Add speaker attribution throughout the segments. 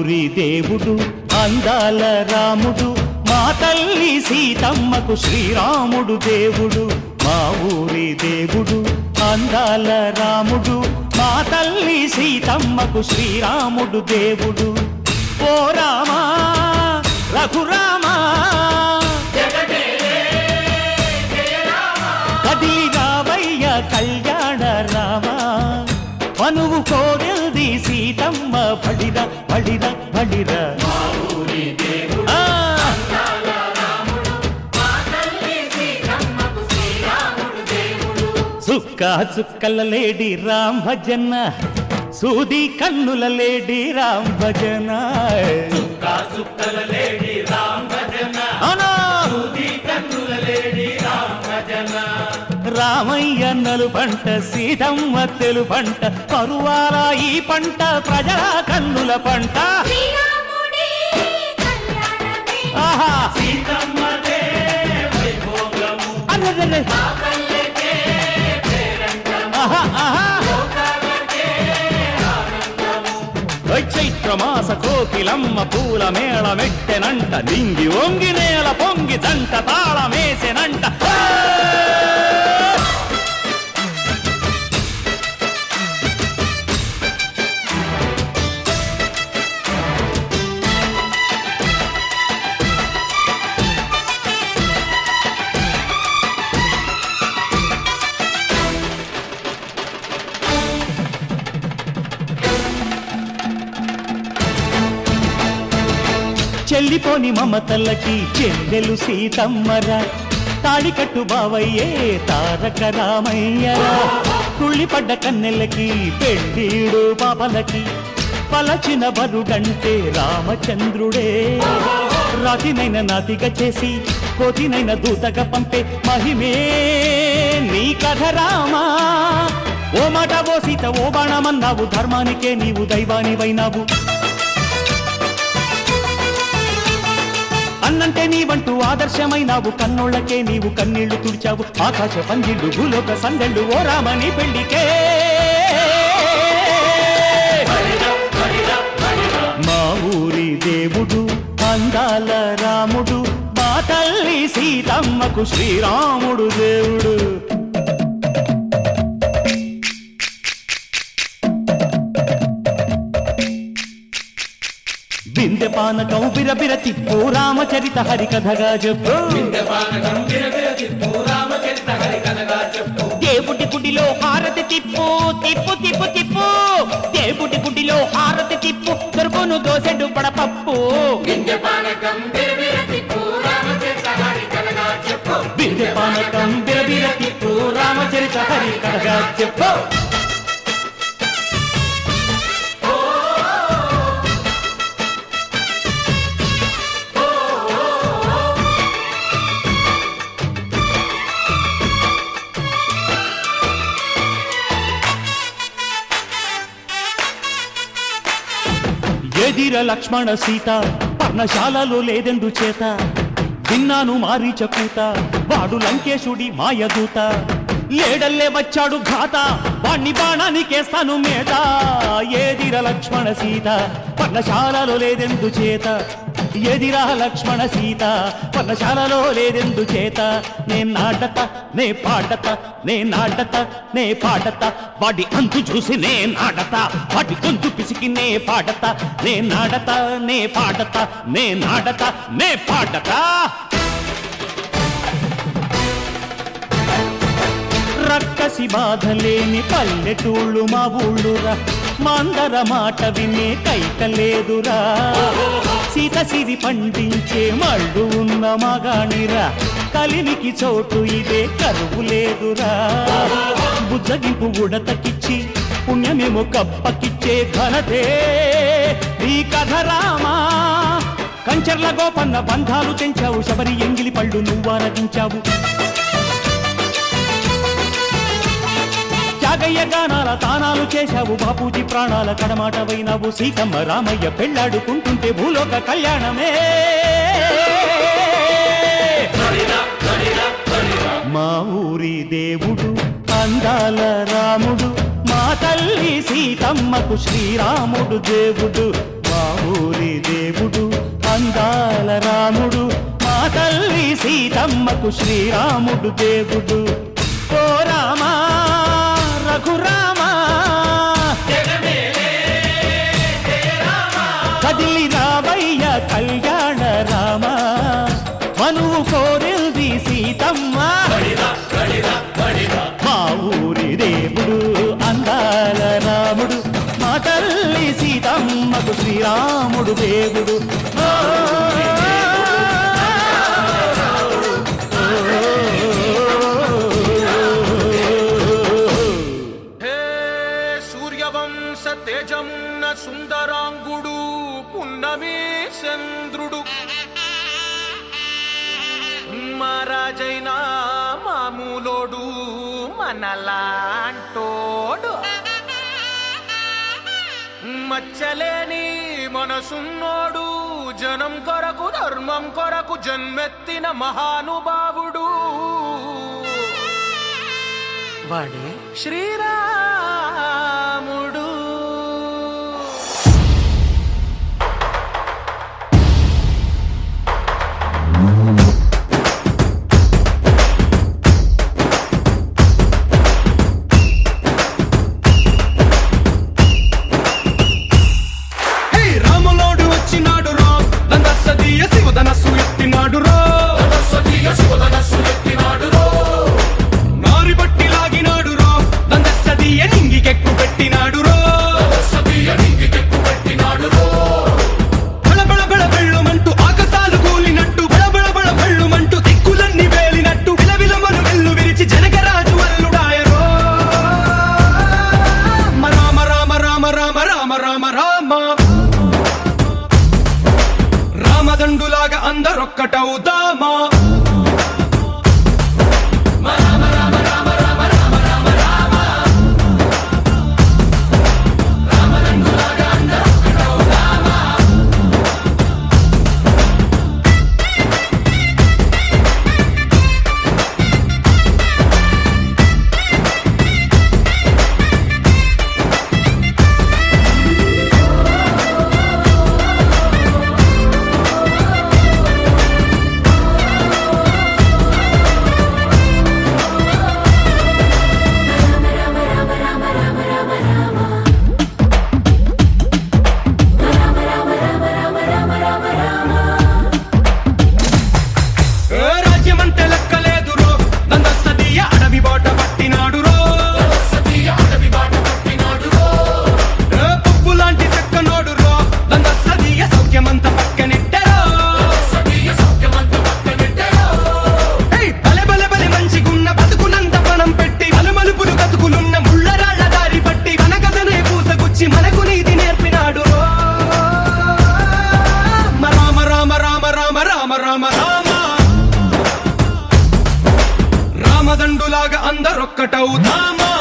Speaker 1: ఊరి దేవుడు అందాల రాముడు, మా తల్లి సీతమ్మకు శ్రీరాముడు దేవుడు. మా ఊరి దేవుడు అందాల రాముడు, మా తల్లి సీతమ్మకు శ్రీరాముడు దేవుడు. ఓ రామా రఘురామా కదిలి రావయ్య కళ్యాణ రామా, మనువు కోరెల్ది సీతమ్మ బడిర బడిర బడిర. చుక్క చుక్కల లేడి రామ్ భజన, సూది కన్నుల లేడి రామ్ భజన.
Speaker 2: చుక్కల లేడి రామ్ భజన, సూది కన్నుల లేడి రామ్ భజన.
Speaker 1: రామయ్య నలు పంట సీతమ్మ తెలు పంట, పరువాల ఈ పంట ప్రజల కన్నుల పంట. ఆహా
Speaker 2: సీతమ్మదే వైభోగము,
Speaker 1: చైత్రమాస కోకిలమ్మ పూల మేళ మెట్టెనంట, నింగి ఒంగి నేల పొంగి జంట తాళమేసెనంట. చెల్లిపోని మమతల్లకి చెల్లెలు సీతమ్మరా, తాళికట్టు బావయ్యే తారక రామయ్యరా. తుళ్ళిపడ్డ కన్నెలకి పెళ్ళీడు పాపలకి, పలచిన బరుగంటే రామచంద్రుడే. రాతినైన నాతిగా చేసి కోతినైన దూతగా పంపే మహిమే నీ కథ రామా. ఓ మాట ఓ సీత ఓ బాణమన్నావు, ధర్మానికే నీవు దైవానివైనావు. అన్నంటే నీవంటూ ఆదర్శమైనావు, కన్నోళ్ళకే నీవు కన్నీళ్లు తుడిచావు. ఆకాశ పందిళ్ళు భూలోక సందళ్ళు ఓ రామని పెళ్లికే. మా ఊరి దేవుడు అందాల రాముడు, మా తల్లి సీతమ్మకు శ్రీరాముడు దేవుడు. బిందె పానకం బిరబిర తిప్పు రామచరిత హరికథగా చెప్పు. దేవుడి గుడిలో హారతి తిప్పు తిప్పు తిప్పు తిప్పు, దేవుడి గుడిలో హారతి తిప్పు, దొరుకును దోసెడు పడపప్పు. బిందె పానకం బిరబిర తిప్పు రామచరిత హరికథగా చెప్పు. ఎదిర లక్ష్మణ సీత పర్ణశాలలో లేదెందు చేత, విన్నాను మారీచ కూత వాడు లంకేశుడి మాయదూత. లేడల్లే వచ్చాడు ఘాత వాణ్ణి బాణానికేస్తాను మేత. ఎదిర లక్ష్మణ సీత పర్ణశాలలో లేదెందు చేత, ఎదిరా లక్ష్మణ సీత పర్ణశాలలో లేదెందు చేత. నే నాటత నే పాడత నే నాటత నే పాడత, వాడి అంతు చూసి నే నాడత, వాడి గొంతు పిసికి నే పాడత. నే నాడత నే పాడత నే నాడత నే పాడత. రక్కసి బాధలేని పల్లెటూళ్ళు మా ఊళ్ళురా, మందర మాట వినే కైకలేదురా. సీత సిరి పండించే మళ్ళు ఉన్న మగాణిరా, కలినికి చోటు ఇదే కరువు లేదురా. బుజ్జగింపు ఉడతకిచ్చి పుణ్యమేమో కప్పకిచ్చే ఘనతే ఈ కథ రామా. కంచర్ల గోపన్న బంధాలు తెంచావు, శబరి ఎంగిలి పళ్ళు నువ్వారగించావు. త్యాగయ్య గానాల తానాలు చేశావు, బాపూజీ ప్రాణాల కడమాటవైనావు. సీతమ్మ రామయ్య పెళ్లాడుకుంటుంటే భూలోక కళ్యాణమే. మా ఊరి దేవుడు అందాల రాముడు, మా తల్లి సీతమ్మకు శ్రీరాముడు దేవుడు. మా ఊరి దేవుడు అందాల రాముడు మా తల్లి సీతమ్మకు శ్రీరాముడు దేవుడు ఓ రామా రఘురామా కదిలి రావయ్య కళ్యాణ రామ మనువు కోరింది సీతమ్మ మా ఊరి దేవుడు అందాల రాముడు మా తల్లి సీతమ్మకు శ్రీరాముడు దేవుడు
Speaker 3: హే సూర్యవంశ తేజమున్న సుందరాంగుడు పున్నమి చంద్రుడు మహారాజైన మామూలోడు మనలాంటోడు మచ్చలేని మనసున్నోడు జనం కొరకు ధర్మం కొరకు జన్మెత్తిన మహానుభావుడు వాడే శ్రీరాముడు
Speaker 4: రాములోడు వచ్చినాడు రా దందసదీయ శివధనస్సు ఎత్తినాడు రా నారి బట్టి లాగినాడు రా దందసదీయ నింగికెక్కు పెట్టినాడు రా బళబళ బళ బెళ్ళుమంటూ ఆకాశాలు కూలినట్టు బళబళ బళ బెళ్ళుమంటూ దిక్కులన్నీ వేలినట్టు విలవిలమను వెల్లు విరిచి జనకరాజు అల్లుడాయరో రామ రామ రామ రామ రామ రామ రామ రామదండులాగా అందరొక్కటవుదామా రాజ్యమంటే లెక్కలేదు రో దందసదీయ అడవి బాట పట్టినాడు రో పువ్వు లాంటి చక్కనోడు రో దందసదీయ సౌఖ్యమంత పక్కనెట్టరో బలె బలె బలె మంచిగున్న బతుకునంత పణం పెట్టి మలుమలుపులు కతుకులున్న ముళ్ళరాళ్ల దారి పట్టి మన కథనే పూసగుచ్చి మనకు నీతి నేర్పినాడు రో రామ రామ రామ రామ రామ రామ రామ రామదండులాగా అందరొక్కటవుదామా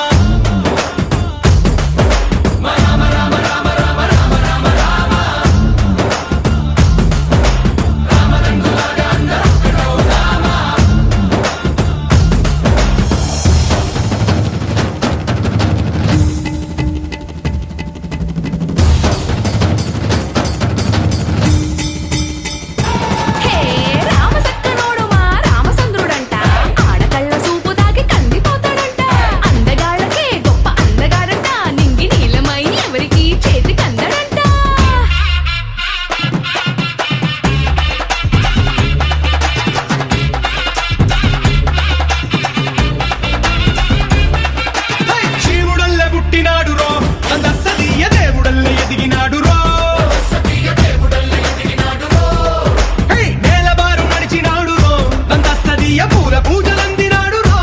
Speaker 5: హే రామసక్కనోడు మా రామచంద్రుడంట ఆడకళ్ళ సూపు తాకి కందిపోతాడంట అందగాళ్ళకే గొప్ప అందగాడంట నింగి నీలమై ఎవరికి చేతి కందడంట
Speaker 4: శివుడల్లే పుట్టినాడు రో దందసదీయ దేవుడల్లే ఎదిగినాడు రో నేలబారు నడిచినాడు రో దందసదీయ పూల పూజలందినాడు రో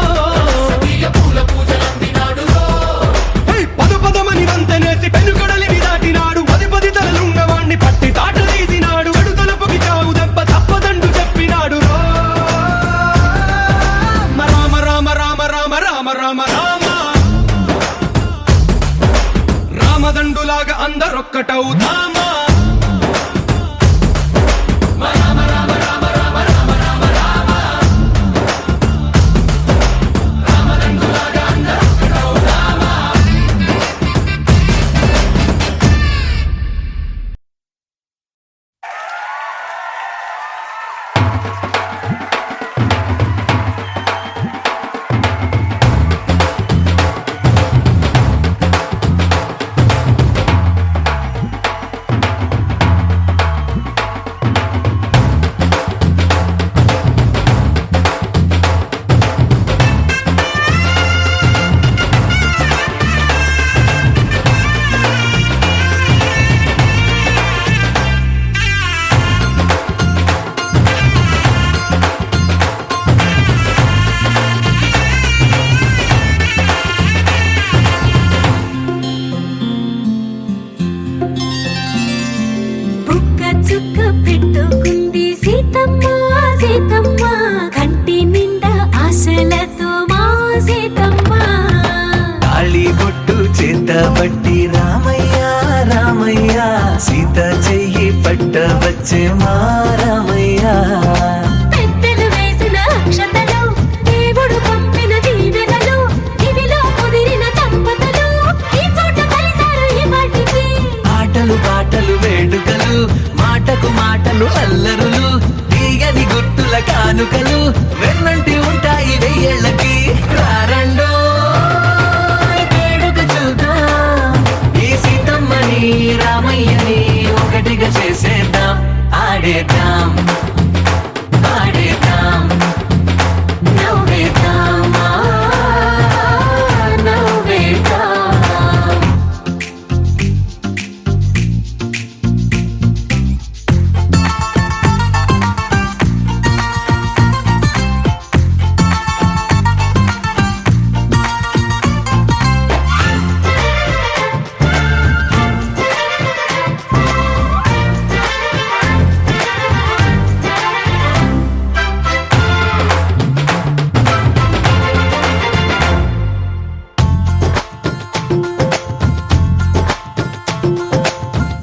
Speaker 4: పదు పదమని వంతనేసి పెనుకడలిని దాటినాడు పది పది తలలున్నవాణ్ణి పట్టి తాట తీసినాడు అడు తలుపుకి చావు దెబ్బ తప్పదండు చెప్పినాడు రో రామ రామ రామ రామ రామ రామ రామ రామదండులాగా అందరొక్కటవుదామా
Speaker 6: వచ్చే మారమయ్యా
Speaker 5: పెద్దలు వేసిన అక్షతలు దేవుడు పంపిన దీవెనలు ఇవిలో కుదిరిన దంపతులు ఈ చోట కలిశారు ఈ వాటికి
Speaker 6: ఆటలు పాటలు వేడుకలు మాటకు మాటలు అల్లరులు తీయని గుర్తుల కానుకలు వెన్నంటి ఉంటాయి వెయ్యేళ్ళకి రారండో వేడుక చూద్దాం ఈ సీతమ్మని రామయ్యని ఒకటిగా చేసేద్దాం ఆడేద్దాం పాడేద్దాం
Speaker 5: నవ్వేద్దాం నవ్వేద్దాం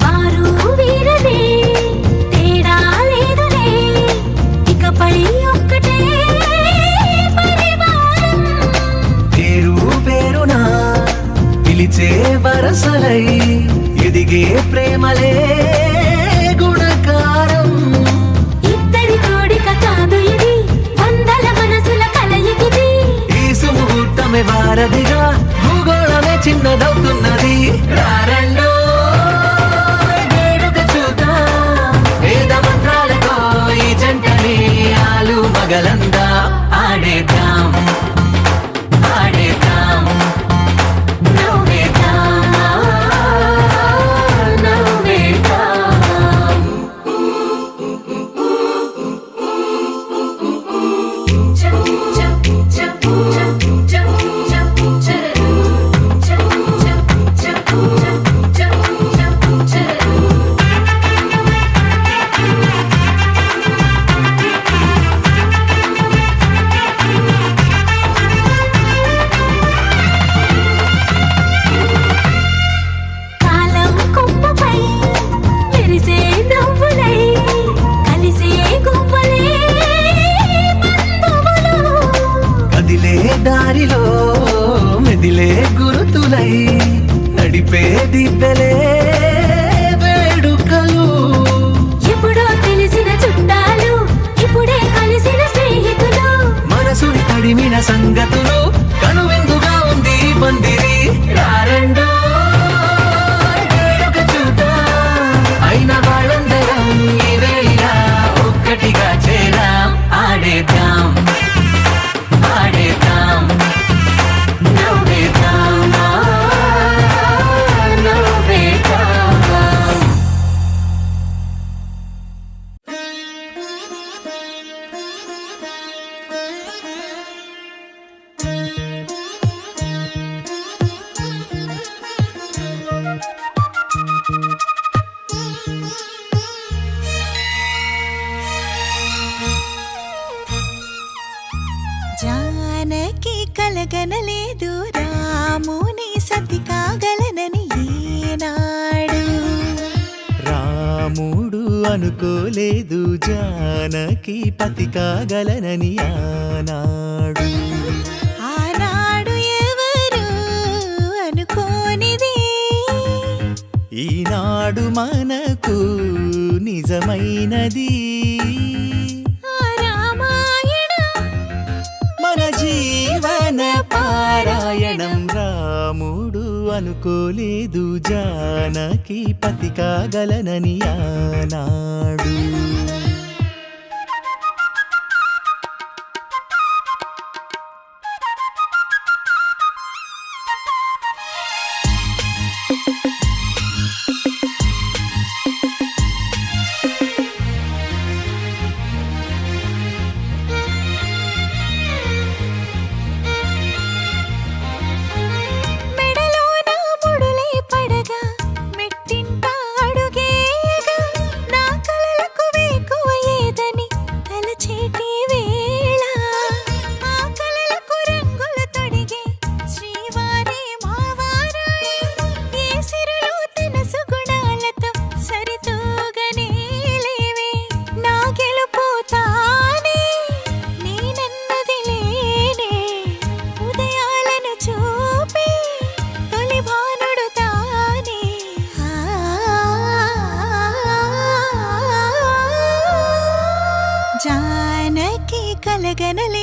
Speaker 5: వారు వీరనే తేడా లేదులే ఇకపై ఒక్కటే పరివారం
Speaker 6: పేరు పేరునా పిలిచే వరసలై ఎదిగే ప్రేమలే గుణకారం
Speaker 5: ఇద్దరి కోడిక కాదు ఇది వందల మనసుల కలయికిది
Speaker 6: ఈ సుముహూర్తమే వారధిగా భూగోళమే చిన్నదవుతున్నది రారండో వేడుక చూద్దాం వేద మంత్రాలతో ఈ జంటని ఆలు మగలందా ఆడేద్దాం ఆడేద్దాం
Speaker 5: నవ్వేద్దాం నవ్వేద్దాం కాలం కొమ్మపై మెరిసే నవ్వులై కలిసే గువ్వలే బంధువులు
Speaker 6: కదిలే దారిలో మెదిలే గురుతులై నడిపే దిబ్బెలే వేడుకలు
Speaker 5: ఎప్పుడో తెలిసిన చుట్టాలు ఇప్పుడే కలిసిన స్నేహితులు
Speaker 6: మనసుని తడిమిన సంగతులు కనువిందుగా ఉంది ఈ పందిరి రారండో వేడుక చూద్దాం అయిన వాళ్ళందరం ఈ వేళ ఒక్కటిగా చేరాం ఆడేద్దాం ఆడేద్దాం
Speaker 5: నవ్వేద్దాం నవ్వేద్దాం
Speaker 7: జానకి కలగనలేదు రాముని సతి కాగలనని ఈనాడు
Speaker 1: రాముడు అనుకోలేదు జానకి పతి కాగలనని ఆనాడు
Speaker 7: ఆనాడు ఎవరు అనుకోనిది
Speaker 1: ఈనాడు మనకు నిజమైనది
Speaker 7: ఆ రామాయణం
Speaker 1: మన జీవన పారాయణం రాముడు అనుకోలేదు జానకి పతి కాగలనని ఆనాడు
Speaker 7: మెడలోన ముడులే పడగా మెట్టింట అడుగేయగా నా కలలకు వేకు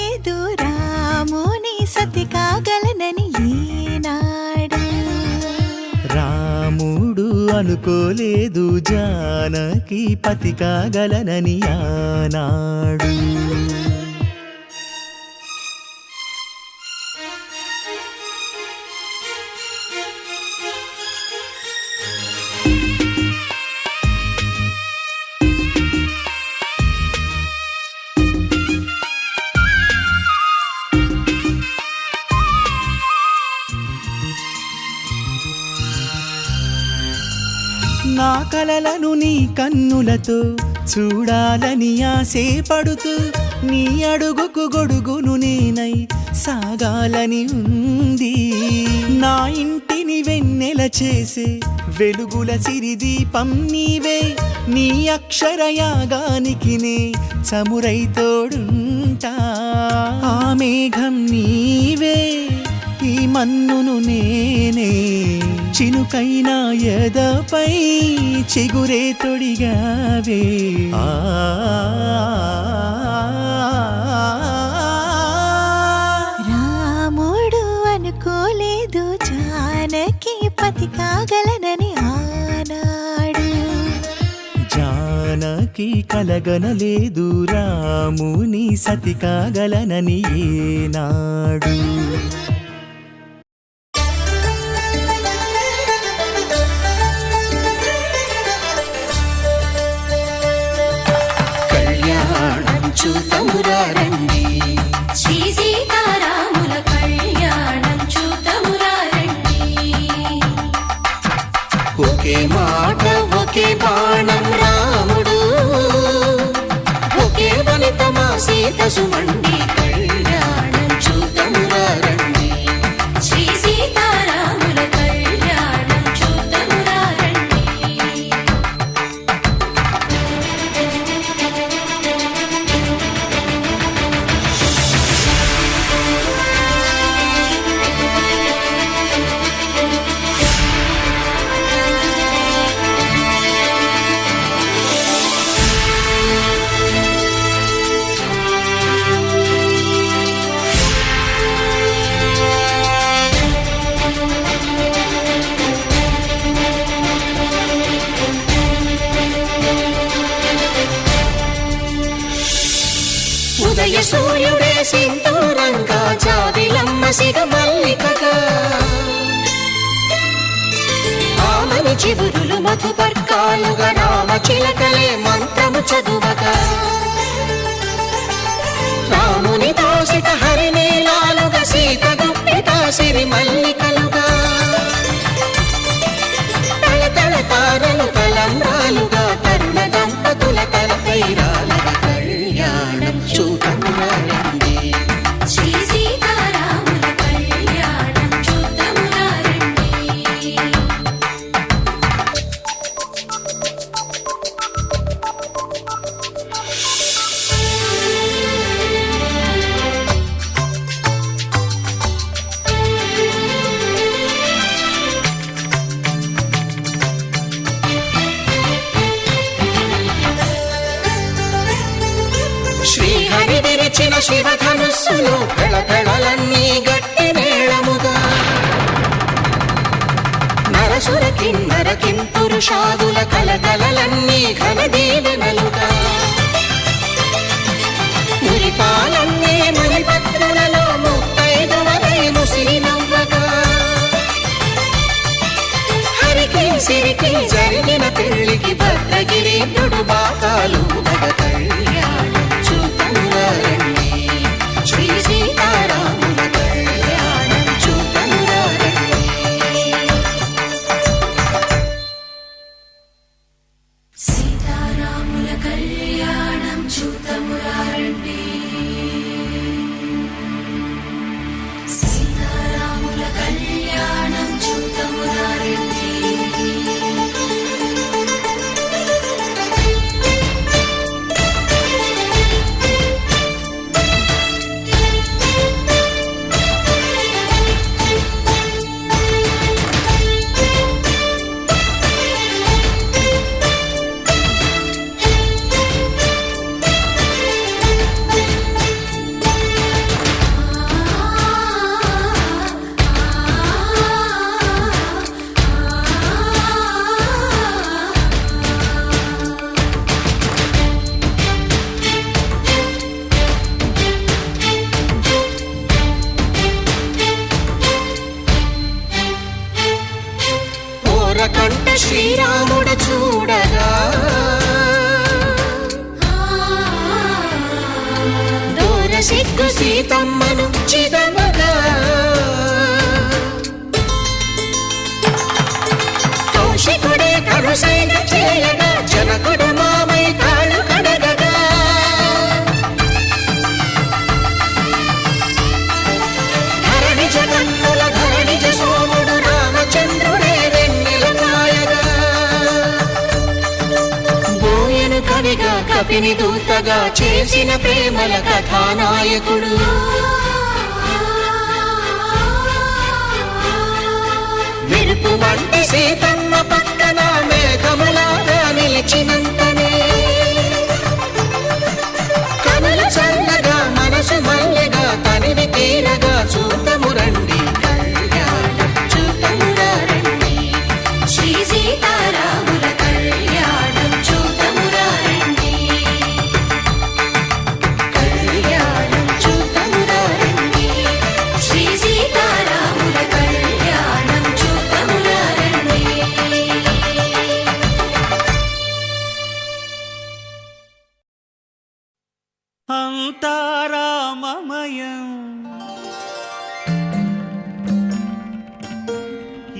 Speaker 7: అనుకోలేదు రాముని సతి కాగలనని ఈనాడు
Speaker 1: రాముడు అనుకోలేదు జానకి పతి కాగలనని ఆనాడు. నా కలలను నీ కన్నులతో చూడాలని ఆశే పడుతూ నీ అడుగుకు గొడుగును నేనై సాగాలని ఉంది. నా ఇంటిని వెన్నెల చేసే వెలుగుల సిరిదీపం నీవే, నీ అక్షరయాగానికి నే చమురై తోడుంటా. ఆ మేఘం నీవే, ఈ మన్నును నేనే, చినుకైనా ఎదపై చిగురే తొడిగావే.
Speaker 7: రాముడు అనుకోలేదు జానకి పతి కాగలనని ఆనాడు
Speaker 1: జానకి కలగనలేదు రాముని సతి కాగలనని ఏనాడు.
Speaker 6: చూతమురారండి
Speaker 5: శ్రీ సీతారాముల కళ్యాణం చూతమురారండి.
Speaker 6: ఒకే మాట ఒకే బాణం రాముడు, ఒకే వనిత మా సీత సుమండి కళ్యాణం చూతమురారండి.
Speaker 5: శ్రీ సీతారాముల కళ్యాణం చూతమురారండి.
Speaker 6: ఉదయ సూర్యుడే సింధూరంగా జాబిలమ్మ సిగ మల్లికగా, ఆమని చిగురులు మధుపర్కాలుగా రామ చిలకలే మంత్రము చదువగా, రాముని దోసిట హరినీలాలుగా సీత గుప్పిట సిరి మల్లికలుగా, తళతళ తారలు తలంబ్రాలుగా తరుణ దంపతుల తలపైరాలుగా కళ్యాణం చూతమురారండి.
Speaker 5: శ్రీ సీతారాముల కళ్యాణం చూతమురారండి.
Speaker 6: శ్రీహరి విరిచిన శివధనుస్సులో పెళపెళలన్నీ గట్టి మేళముగా, నరసుర కిన్నర కింపురుషాదుల కలకలలన్నీ ఘన దీవెనలుగా, మురిపాలన్నీ మురిపత్రులలో ముత్తైదువలై ముసిరి నవ్వగా, హరికి సిరికి జరిగిన పెళ్లికి భద్రగిరి బాకాలు కళ్యాణం చూతమురారండి. శ్రీ సీతారాముల కళ్యాణం చూతమురారండి.
Speaker 5: సీతారాముల కళ్యాణం చూతమురారండి. సీతారాముల కళ్యాణం చూతమురారండి.
Speaker 6: సిగ్గు సీతమ్మను చిదమగా కౌశికుడే కరుసైన చేయగా జనకుడు మామై కాళ్ళు కడగగా ధరణి జగన్నుల ధరణిజ సోముడు రామచంద్రుడే వెన్నెల కాయగా బోయను కవిగా కపిని దూతగా చేసిన ప్రేమల కథానాయకుడు మెరుపు వంటి సీతమ్మ పక్కన మేఘములాగా నిలిచినంతనే కనులు చల్లగా మనసు మల్లెగా తనివి తీరగా చూతము రండి కళ్యాణం చూతమురా రండి
Speaker 5: శ్రీ సీతారాముల కళ్యాణం చూతమురా రండి
Speaker 6: కళ్యాణం చూతమురా రండి
Speaker 5: శ్రీ సీతారాముల కళ్యాణం చూతమురా రండి
Speaker 1: అంతారామమయం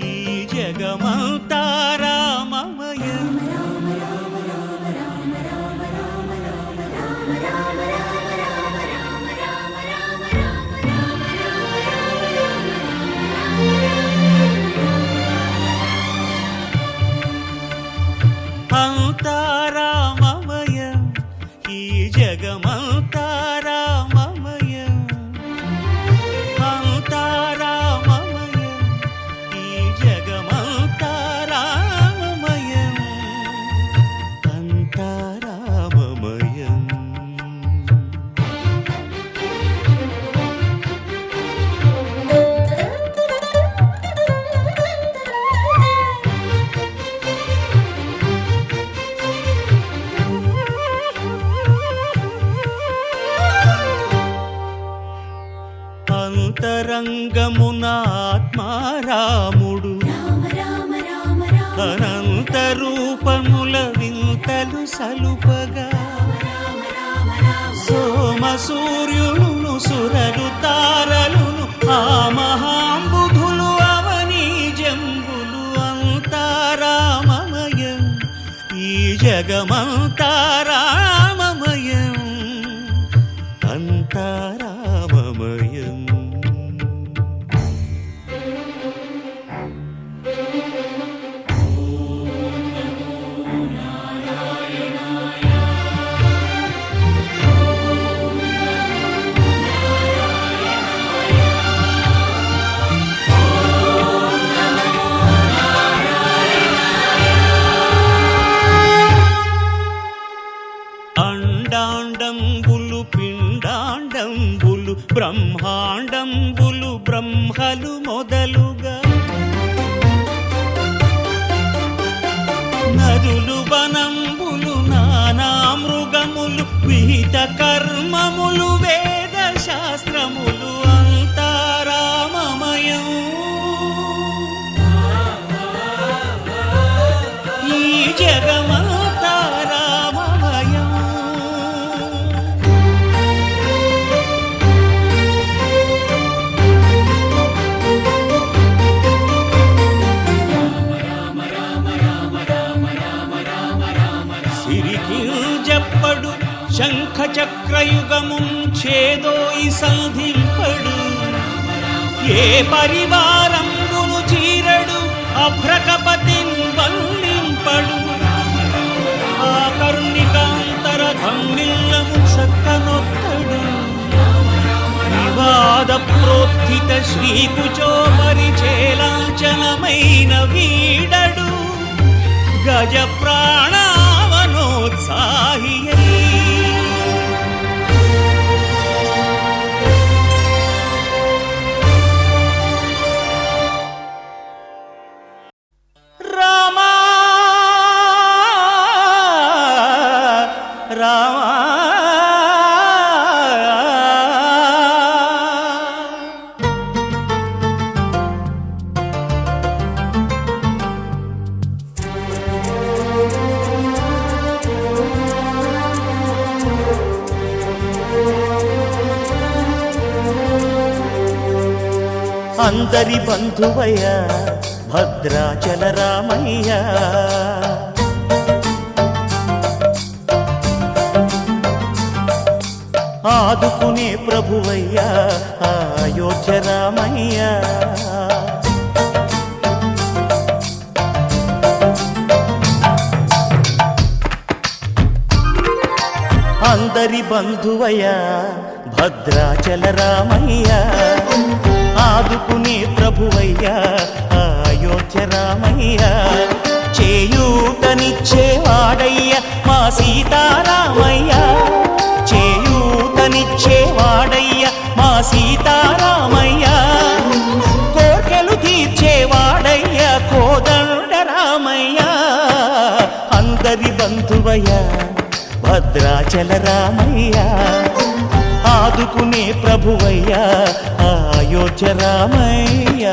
Speaker 1: ఈ జగమంతారామమయం అంతారామమయం ఈ జగమంతారామమయం అంతారామమయం ఈ జగమంతారామమయం అంతారామమయం అంతరంగమున ఆత్మారాముడు అనంత రూపముల వింతలు సలుపగా సోమ సూర్యులను సురలు తారలును ఆ మహాంబుధులు అవనీ జంబులు అంతారామమయం ఈ జగమంతారామమయం అంతారామమయం అండాండంబులు పిండాండంబులు బ్రహ్మాండంబులు బ్రహ్మలు మొదలుగా నదులు వనంబులు నానా మృగములు విహిత కర్మములు వేద శాస్త్రములు అంతారామమయం ఈ జగమంతారామమయం సిరికింజప్పడు శంఖ చక్రయుగముంచేదోయి సంధింపడు ఏ పరివారంబును చీరడు అభ్రకపతిన్ వల్లింపడు ఆ కరుణికాంతర ధమ్మిల్లము చక్కనొత్తడు వివాద ప్రోత్థిత శ్రీకుచో పరిచేలాంచనమైన వీడడు గజ ప్రాణావనోత్సాహియై రామా రామా అందరి బంధువయ్య భద్రాచల రామయ్య ఆదుకునే ప్రభువయ్య అయోధ్య రామయ్య అందరి బంధువయ్య భద్రాచల రామయ్య ఆదుకునే ప్రభువయ్య అయోధ్య రామయ్య చేయూతనిచ్చేవాడయ్య మా సీతారామయ్య చేయూతనిచ్చేవాడయ్య మా సీతారామయ్య కోర్కెలు తీర్చేవాడయ్య కోదండ రామయ్య అందరి బంధువయ్య భద్రాచల రామయ్య ఆదుకునే ప్రభువయ్య అయోధ్య రామయ్య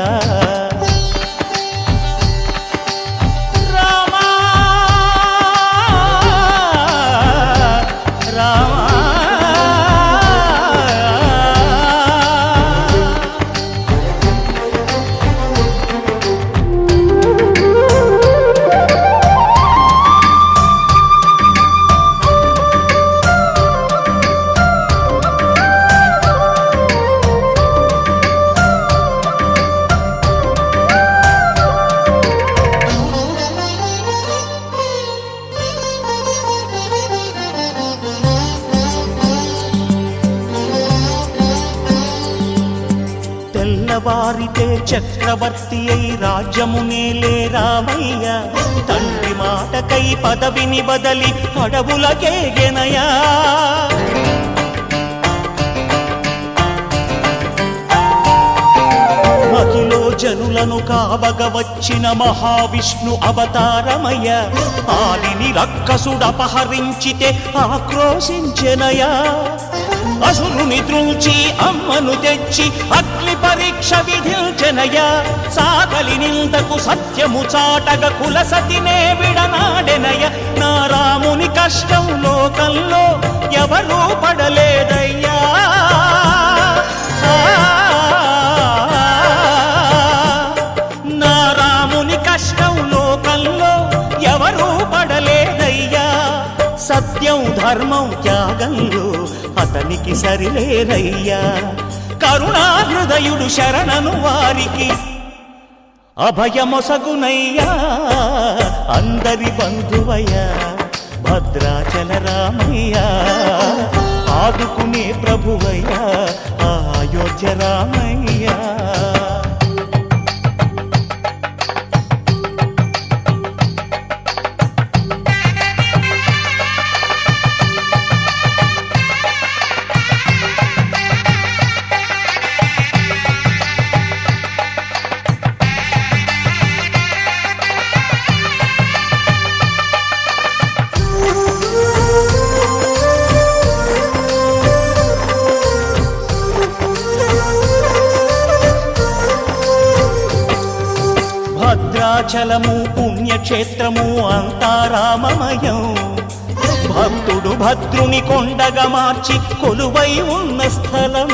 Speaker 1: రామా రామా తెల్లవారితే చక్రవర్తి అయి రాజ్యమునేలే రామయ్య తండ్రి మాటకై పదవిని బదలి అడవులకేగెనయా మహిలో జనులను కావగ వచ్చిన మహావిష్ణు అవతారమయ్య ఆలిని రక్కసుడపహరించితే ఆక్రోశించెనయా అసురుని త్రుంచి అమ్మను తెచ్చి అగ్ని పరీక్ష విధించెనయా సాగలి నిందకు సత్యము చాటగ కులసతినే విడనాడెనయ నా రాముని కష్టం లోకంలో ఎవరూ పడలేదయ్యా నా రాముని కష్టం లోకంలో ఎవరూ పడలేదయ్యా సత్యం ధర్మం త్యాగంలో అతనికి సరిలేరయ్యా కరుణా హృదయుడు శరణను వారికి అభయమొసగునయ్యా అందరి బంధువయ్య భద్రాచల రామయ్య ఆదుకునే ప్రభువయ్య అయోధ్య రామయ్య భద్రాచలము పుణ్యక్షేత్రము అంతా రామమయం భక్తుడు భద్రుని కొండగా మార్చి కొలువై ఉన్న స్థలం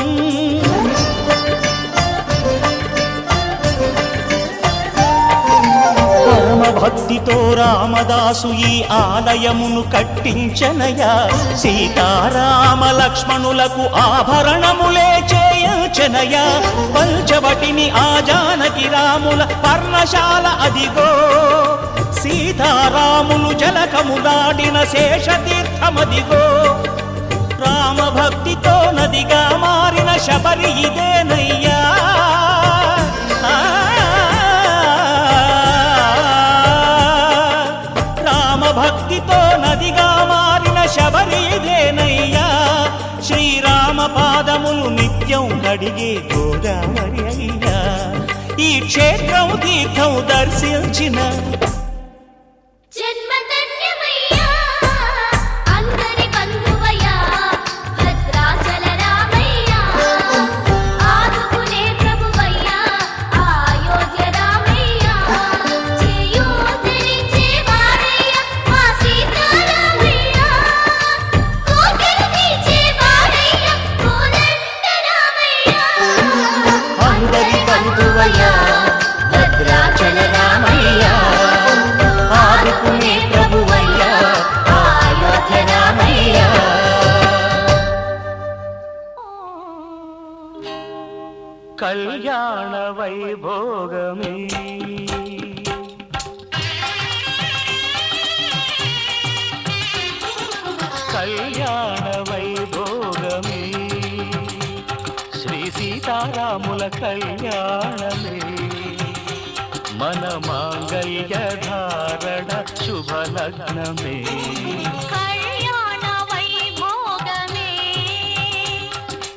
Speaker 1: పరమ భక్తితో రామదాసు ఈ ఆలయమును కట్టించనయా సీతారామ లక్ష్మణులకు ఆభరణములే చేయచనయా పంచవటిని ఆ జానకి రాముల పర్ణశాల అదిగో సీతారాములు జలకములాడిన శేషతీర్థమదిగో రామ భక్తితో నదిగా మారిన శబరి ఇదేనయ్యా భక్తితో నదిగా మారిన శబరి ఇదేనయ్యా శ్రీరామ పాదములు నిత్యం కడిగే గోదావరి అయ్యా ఈ క్షేత్రం తీర్థం దర్శించిన అందరి
Speaker 5: బంధువయ్యా భద్రాచల రామయ్యా ఆదుకునే ప్రభువయ్యా అయోధ్య రామయ్యా
Speaker 1: కళ్యాణ వైభోగమే కళ్యాణ వైభోగమే శ్రీ సీతారాముల కళ్యాణమే మన మాంగళ్య ధారణ శుభలగ్నమే
Speaker 5: కళ్యాణ వైభోగమే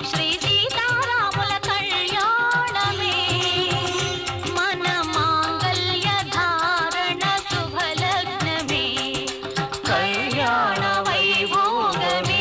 Speaker 5: శ్రీ సీతారాముల కళ్యాణమే మన మాంగళ్య ధారణ శుభలగ్నమే కళ్యాణ వైభోగమే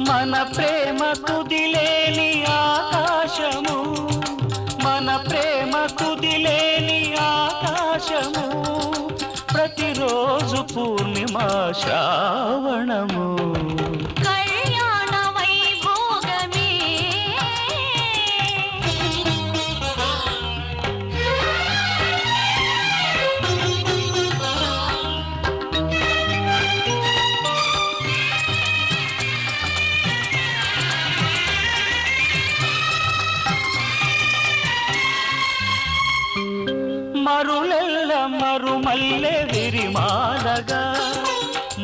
Speaker 1: మన ప్రేమ కుదిలేని ఆకాశము మన ప్రేమ కుదిలేని ఆకాశము ప్రతిరోజు పూర్ణిమా శ్రావణము
Speaker 5: కళ్యాణ వైభోగమే
Speaker 1: మరులెల్ల మరుమల్లె విరిమాలగా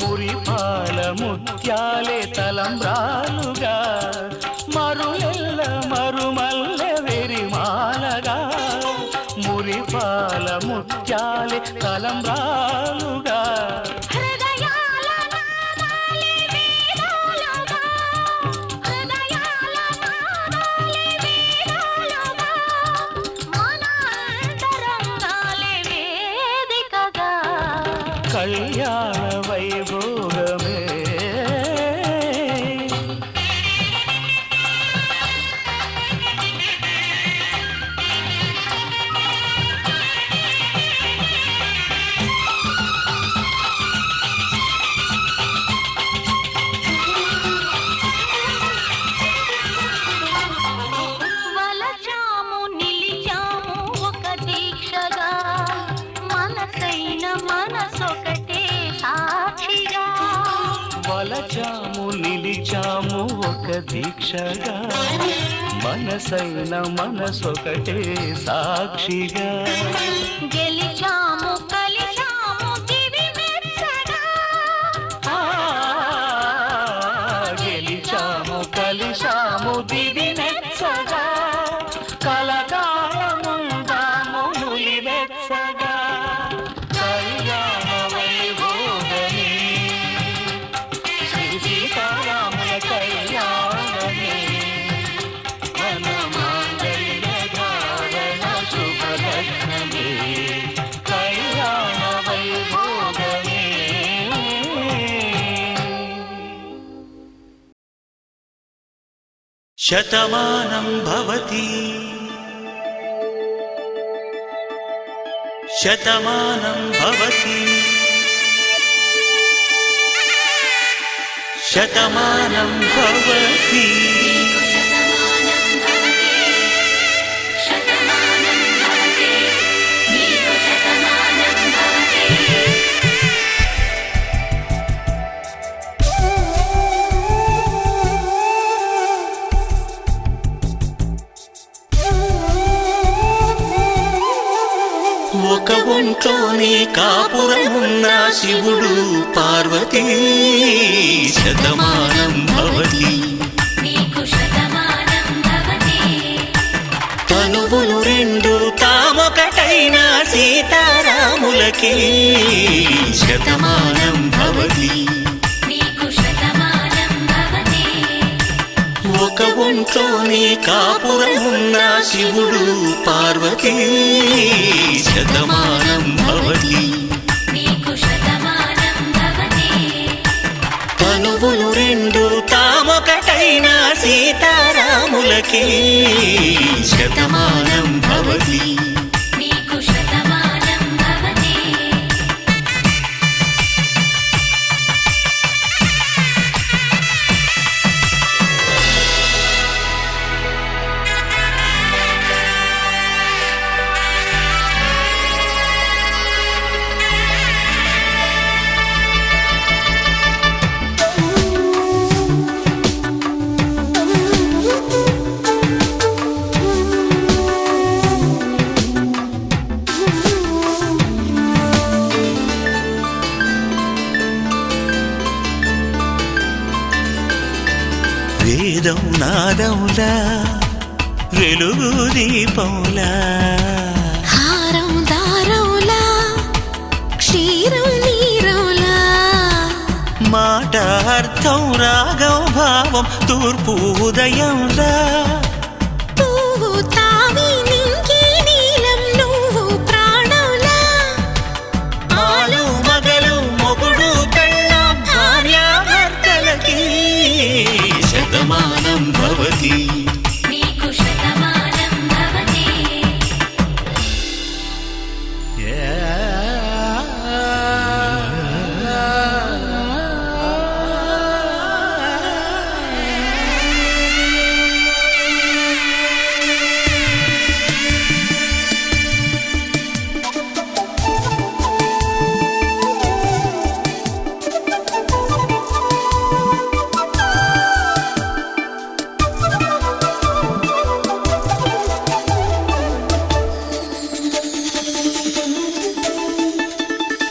Speaker 1: మురిపాల ముత్యాలే తలంబ్రాలుగా మరులెల్ల మరుమల్లె విరిమాలగా మురిపాల ముత్యాలే తలంబ్రాలుగా
Speaker 5: హృదయాల నాదాలే వేదాలుగా హృదయాల నాదాలే వేదాలుగా మన అంతరంగాలే వేదికగా
Speaker 1: కళ్యాణ వైభోగమే
Speaker 5: వలచాము నిలిచాము ఒక దీక్షగా మనసైన మనసొకటే సాక్షిగా
Speaker 1: వలచాము నిలిచాము ఒక దీక్షగా మనసైన మనసొకటే సాక్షిగా
Speaker 5: గెలిచాము కలిచాము దివి మెచ్చగా
Speaker 1: ఆ, గెలిచాము కలిశాము దివి నెచ్చగా కలకాలముందాము నులి వెచ్చగా కళ్యాణ వైభోగమే శ్రీ సీతారాముల కళ్యాణమే మన మాంగళ్య ధారణ శుభలగ్నమే కళ్యాణ వైభోగమే శతమానం భవతి శతమానం భవతి శతమానం భవతి
Speaker 5: శతమానం భవతి శతమానం భవతి నీకు శతమానం భవతి
Speaker 1: ఒక ఒంట్లోనే కాపురమున్న శివుడు పార్వతీ శతమానం భవతి
Speaker 5: నీకు శతమానం భవతి
Speaker 1: తనువులు రెండు తామొకటైన సీతారాములకి
Speaker 6: రాములకి శతమానం భవతి
Speaker 5: నీకు శతమానం భవతి
Speaker 6: ఒక ఒంట్లోనే కాపురం ఉన్న శివుడు పార్వతీ శతమానం భవతి
Speaker 5: నీకు శతమానం భవతి
Speaker 6: తనువులు రెండు తామొకటైన సీతారాములకి శతమానం భవతి
Speaker 5: నీకు శతమానం భవతి
Speaker 6: వేదం నాదములా వెలుగు దీపములా
Speaker 7: హారం దారంలా క్షీరం నీరంలా
Speaker 6: మాట అర్థం రాగం భావం తూర్పు ఉదయంలా
Speaker 7: పువ్వు తావి నింగి నీలం నువ్వు ప్రాణంలా
Speaker 6: ఆలు మగలు మొగుడు పెళ్ళాం భార్యాభర్తలకి శతమానం భవతి
Speaker 5: నీకు శతమానం భవతి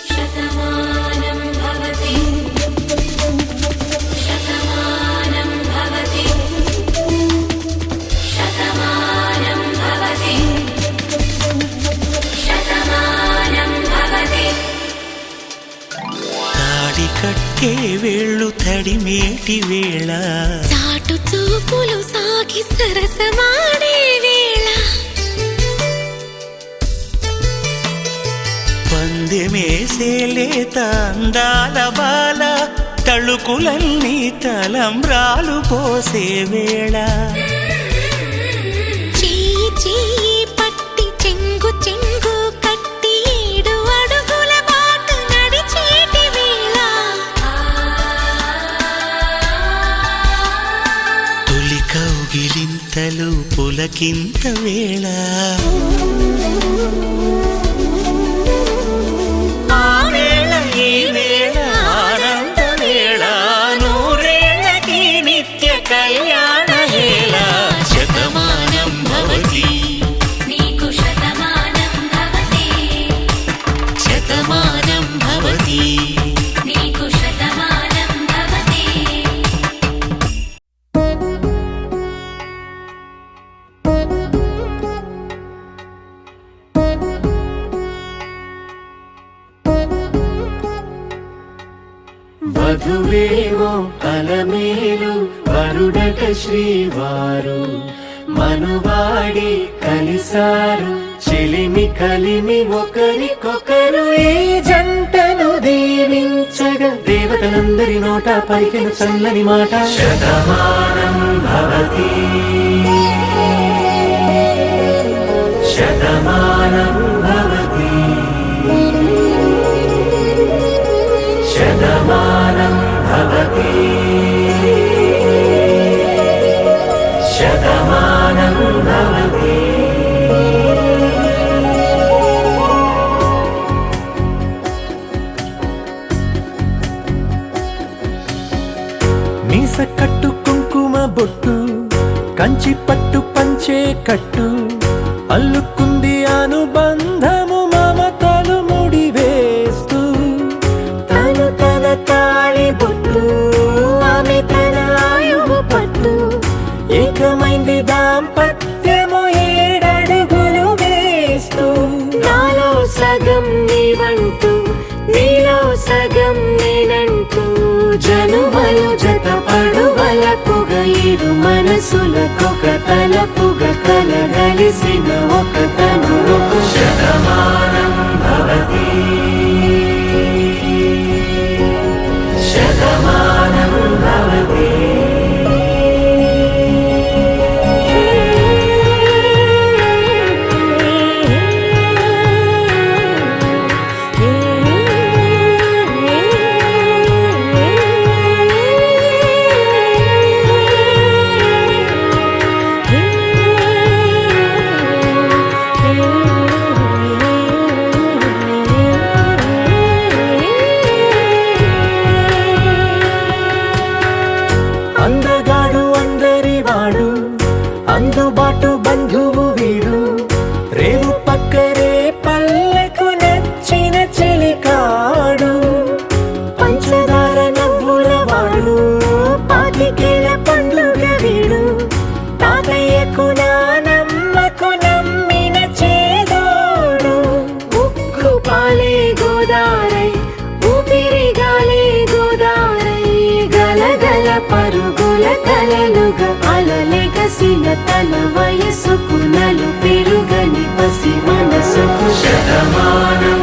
Speaker 5: శతమానం భవతి శతమానం భవతి శతమానం భవతి శతమానం భవతి
Speaker 6: తాడి కట్టే వేళ్ళు తడిమేటి వేళ
Speaker 7: చాటు చూపులు సాగి సరసమాడే వేళ
Speaker 6: పందెమేసేలేత అందాల బాల తళుకులన్నీ తలంబ్రాలు పోసే వేళ
Speaker 7: చెయ్యి చెయ్యి పట్టి చెంగు చెంగు కట్టి 7 అడుగుల బాటు నడిచేటి వేళ
Speaker 6: తొలి కౌగిలింతలు పులకింత వేళ ఆ వేళ ఈ వేళ ఆనంద వేళ నూరేళ్ళకి నిత్య కళ్యాణ వేళ శతమానం భవతి
Speaker 5: నీకు శతమానం భవతి
Speaker 6: శతమానం భవతి
Speaker 5: నీకు శతమానం భవతి
Speaker 2: వధువేమో అలమేలు వరుడట శ్రీవారు మనువాడి కలిసారు చెలిమి కలిమి ఒకరికొకరు ఈ జంటను దీవించగా దేవతలందరి నోట పలికెను చల్లని మాట శతమానం భవతి శతమానం భవతి శతమానం భవతి శతమానం భవతి మీస కట్టు కుంకుమ బొట్టు కంచి పట్టు పంచే కట్టు అల్లుకుంది అనుబంధము మమతలు ముడివేస్తూ తను తన తాళి బొట్టు ఆమె తన ఆయువు పట్టు ఏకమైంది దాంపత్యము 7 అడుగులు వేస్తూ నాలో
Speaker 7: సగం నీవంటూ నీలో సగం నేనంటూ జనుమలు జతపడు వలపుగ ఇరు మనసులకొక తలపుగ కలగలిసిన ఒక తను శతమానం భవతి శతమానం భవతి అందగాడు అందరివాడు అందుబాటు బంధువు వీడు రేవు పక్కరే పల్లెకు నచ్చిన చెలికాడు పంచదార నవ్వుల వాడు పాతికేల పండుగ వీడు తాతయ్యకు నానమ్మకు నమ్మిన చేదోడు ఉక్కు పాలే గోదారై ఊపిరిగాలే గోదారై గలగల పరుగుల కలలుగా అలలెగసిన తన వయసుకు నలు పెరుగని పసి మనసుకు శతమానం